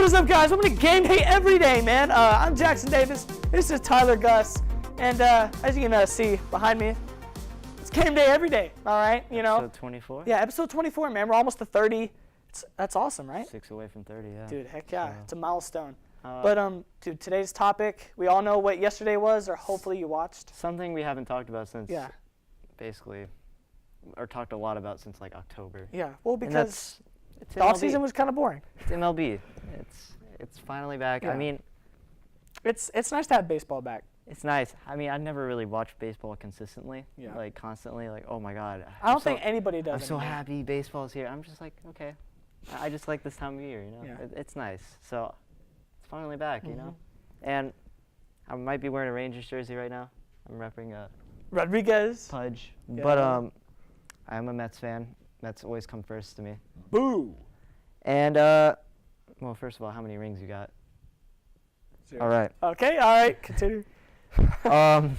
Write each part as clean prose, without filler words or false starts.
What is up, guys? Welcome to Gameday Everyday, man. I'm Jackson Davis. This is Tyler Gus. And as you can see behind me, it's Gameday Everyday, all right? You know? Episode 24? Yeah, episode 24, man. We're almost to 30. That's awesome, right? 6 away from 30, yeah. Dude, heck yeah. So, it's a milestone. Dude, today's topic, we all know what yesterday was, or hopefully you watched. something we haven't talked about since, basically, or talked a lot about since, like, October. Yeah, well, because it's the MLB. offseason was kind of boring. It's MLB. It's finally back. Yeah. I mean, It's nice to have baseball back. it's nice. I mean, I never really watched baseball consistently, Yeah. like, constantly. Like, oh, my God. I don't think anybody does I'm so anymore. happy baseball's here. I'm just like, okay. I just like this time of year, you know? Yeah. It's nice. So, it's finally back, you know? Mhm. And I might be wearing a Rangers jersey right now. I'm repping a Rodriguez. Pudge. Yeah. But I am a Mets fan. Mets always come first to me. Boo. And well, first of all, how many rings you got? 0. All right. Okay, all right, continue. But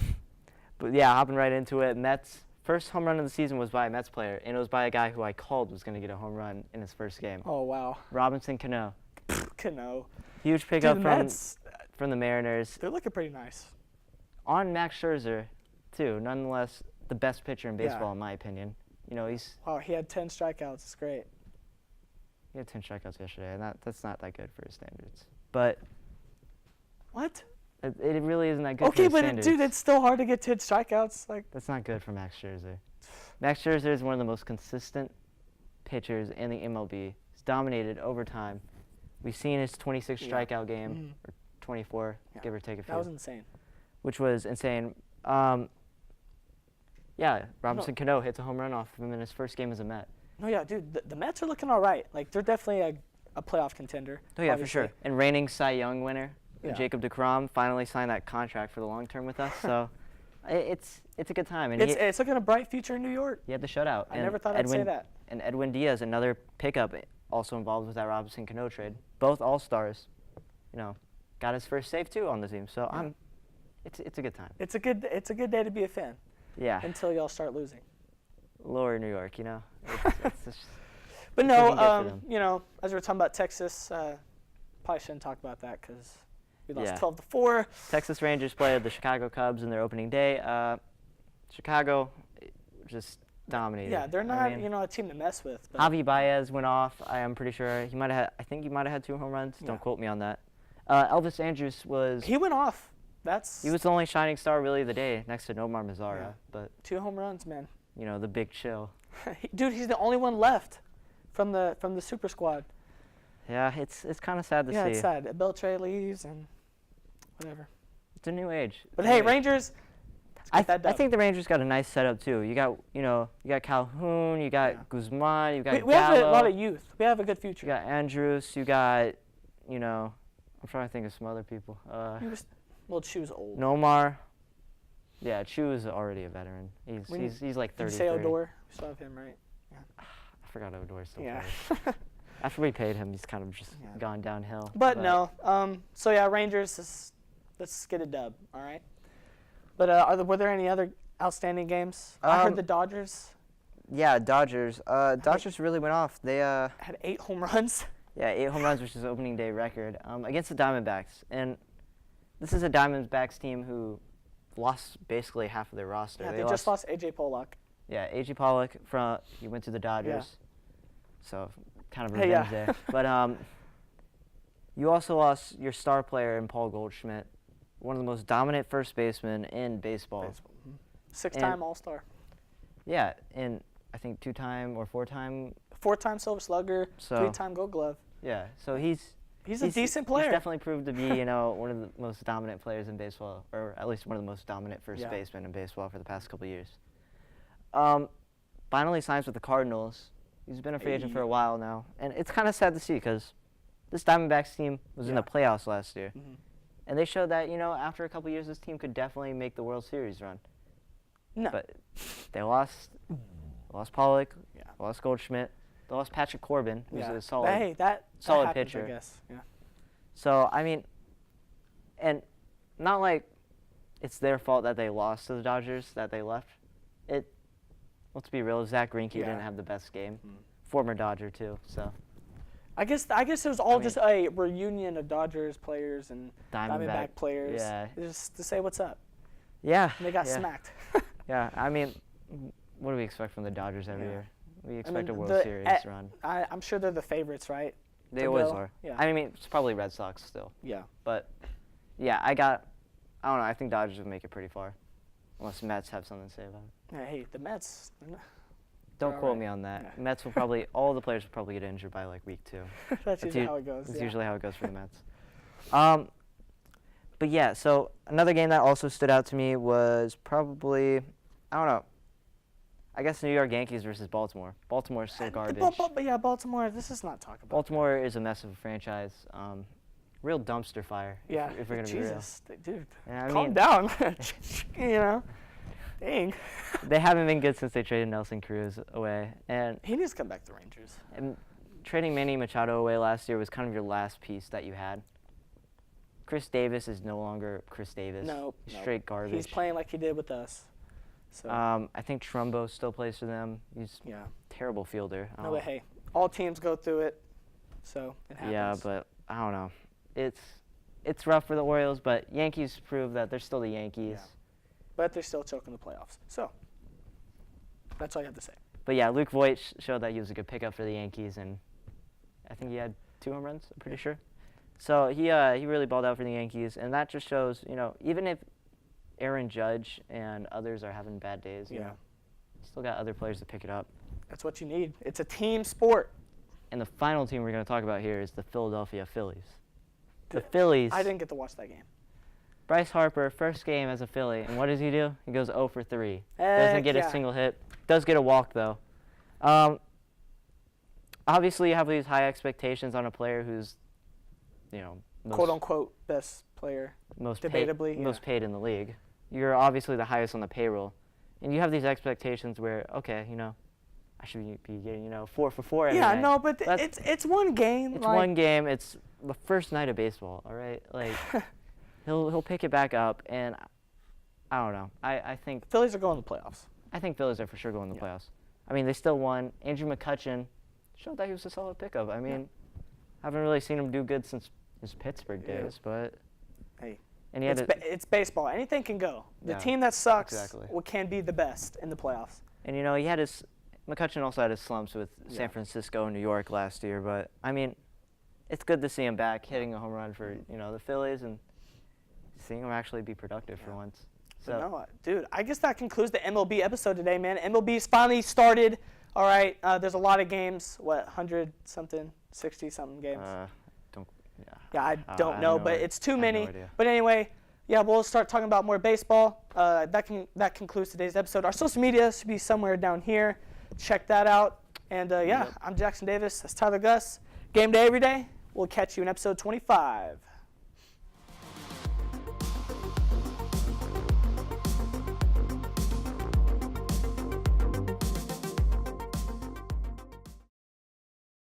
yeah, hopping right into it. Mets first home run of the season was by a Mets player, and it was by a guy who I called was going to get a home run in his first game. Oh, wow. Robinson Cano. Cano. Huge pickup Dude, the Mets, from the Mariners. they're looking pretty nice. On Max Scherzer, too. Nonetheless, the best pitcher in Yeah. baseball, in my opinion. You know, Wow, he had 10 strikeouts. It's great. he had 10 strikeouts yesterday, and that's not that good for his standards. But What? it really isn't that good for Okay, his but standards. dude, it's still hard to get 10 strikeouts. Like, That's not good for Max Scherzer. Max Scherzer is one of the most consistent pitchers in the MLB. He's dominated over time. We've seen his 26 Yeah. strikeout game, or 24, Yeah. give or take a few, that was insane. which was insane. Yeah, Robinson Cano hits a home run off of him in his first game as a Met. No, yeah, dude, the Mets are looking all right. Like, they're definitely a playoff contender. Oh yeah, obviously. for sure. And reigning Cy Young winner, Yeah. Jacob deGrom, finally signed that contract for the long term with us. So it's a good time. And It's looking a bright future in New York. he had the shutout. I And never thought I'd say that. And Edwin Diaz, another pickup, also involved with that Robinson Cano trade. Both all-stars, you know, got his first save too on the team. So Yeah. it's a good time. It's a good day to be a fan Yeah, until y'all start losing. lower New York, you know. It's just, But It's looking good for no, them. you know, as we were talking about Texas, probably shouldn't talk about that because we lost Yeah. 12-4. Texas Rangers played the Chicago Cubs in their opening day. Chicago just dominated. Yeah, they're I not, mean, you know, a team to mess with. But Javi Baez went off. I am pretty sure I think he might have had 2 home runs. Yeah. Don't quote me on that. Elvis Andrus was he went off. he was the only shining star really of the day next to Nomar Mazara, Yeah. but 2 home runs, man. you know, the big chill. Dude, he's the only one left from the super squad. Yeah, it's kind of sad to Yeah, see. it's sad. Beltre leaves and whatever. It's a new age. But New hey, age. Rangers. I that dub. think the Rangers got a nice setup too. You got Calhoun, you got Yeah. Guzman, you got We have a Gallo, lot of youth. We have a good you future. got Andrews, you got, you know, I'm trying to think of some other people. Well, Chu's old. Nomar. Yeah, Chu is already a veteran. We He's like Did you 30. say Odor? We still have him, right? I forgot Odor still Yeah. plays. After we paid him, he's kind of just Yeah. gone downhill. But no. So yeah, Rangers. Let's get a dub. All right. But were there any other outstanding games? I heard the Dodgers Yeah, Dodgers. Dodgers really went off. They had 8 home runs. yeah, 8 home runs, which is opening day record, against the Diamondbacks. And this is a Diamondbacks team who lost basically half of their roster. Yeah, they just lost AJ Pollock. Yeah, A.J. Pollock he went to the Dodgers. So kind of Hey, yeah. revenge there. But you also lost your star player in Paul Goldschmidt, one of the most dominant first basemen in baseball. 6-time All-Star. Yeah, and I think 2-time or 4-time. 4-time Silver Slugger. So 3-time Gold Glove. yeah, so he's a decent player. He's definitely proved to be, you know, one of the most dominant players in baseball, or at least one of the most dominant first basemen in baseball for the past couple years. Finally signs with the Cardinals. He's been a free agent for a while now, and it's kind of sad to see because this Diamondbacks team was in the playoffs last year, and they showed that, you know, after a couple years, this team could definitely make the World Series run. No. But they lost Pollock, Yeah. lost Goldschmidt, they lost Patrick Corbin, who's a solid. Hey, that solid happens, pitcher. I guess. Yeah. So, I mean, and not like it's their fault that they lost to the Dodgers, that they left. Let's be real, Zach Greinke didn't have the best game. Former Dodger, too, so. I guess it was all just a reunion of Dodgers players and Diamondback players. Yeah. Just to say what's up. Yeah. And they got smacked. Yeah. I mean, what do we expect from the Dodgers every year? We expect a World Series run. I'm sure they're the favorites, right? They always are. Yeah. I mean, it's probably Red Sox still. Yeah. But, yeah, I don't know. I think Dodgers will make it pretty far. Unless Mets have something to say about it. Yeah, hey, the Mets. Don't quote me on that. Yeah. Mets will probably, all the players will probably get injured by like week 2. That's usually how it goes. That's usually how it goes for the Mets. But yeah, so another game that also stood out to me was probably, I don't know, I guess New York Yankees versus Baltimore. Baltimore is so garbage. But yeah, Baltimore, this is not talk about. Baltimore is a mess of a franchise. Real dumpster fire. Yeah. If we're going to be real. Dude, yeah, calm down. You know, dang. They haven't been good since they traded Nelson Cruz away, and he needs to come back to the Rangers. And trading Manny Machado away last year was kind of your last piece that you had. Chris Davis is no longer Chris Davis. No, straight garbage. He's playing like he did with us. So. I think Trumbo still plays for them. He's a terrible fielder. No, but hey, all teams go through it, so it happens. Yeah, but I don't know. It's rough for the Orioles, but Yankees prove that they're still the Yankees. Yeah. But they're still choking the playoffs. So that's all you have to say. But yeah, Luke Voit showed that he was a good pickup for the Yankees, and I think he had 2 home runs, I'm pretty sure. So he really balled out for the Yankees, and that just shows, even if Aaron Judge and others are having bad days, you know, still got other players to pick it up. That's what you need. It's a team sport. And the final team we're going to talk about here is the Philadelphia Phillies. The Phillies. I didn't get to watch that game. Bryce Harper, first game as a Philly, and what does he do? He goes 0 for 3. Doesn't get a single hit. Does get a walk, though. Obviously, you have these high expectations on a player who's, quote-unquote best player, debatably. Most paid in the league. You're obviously the highest on the payroll. And you have these expectations where, okay, I should be getting, 4 for 4 every night. Yeah, no, but it's one game. It's one game. It's the first night of baseball, all right? Like, he'll pick it back up, and I don't know. I think Phillies are going to the playoffs. I think Phillies are for sure going to the playoffs. I mean, they still won. Andrew McCutchen showed that he was a solid pickup. I mean, haven't really seen him do good since his Pittsburgh days, but hey, and it's baseball. Anything can go. The team that sucks can be the best in the playoffs. And he had McCutchen also had his slumps with San Francisco and New York last year, but I mean, it's good to see him back hitting a home run for the Phillies and seeing him actually be productive for once. So, no, dude, I guess that concludes the MLB episode today, man. MLB's finally started. All right, there's a lot of games. What, 100-something, 60-something games? I don't know, but it's too many. But anyway, we'll start talking about more baseball. That concludes today's episode. Our social media should be somewhere down here. Check that out. And I'm Jackson Davis. That's Tyler Gus. Game Day Every Day. We'll catch you in episode 25.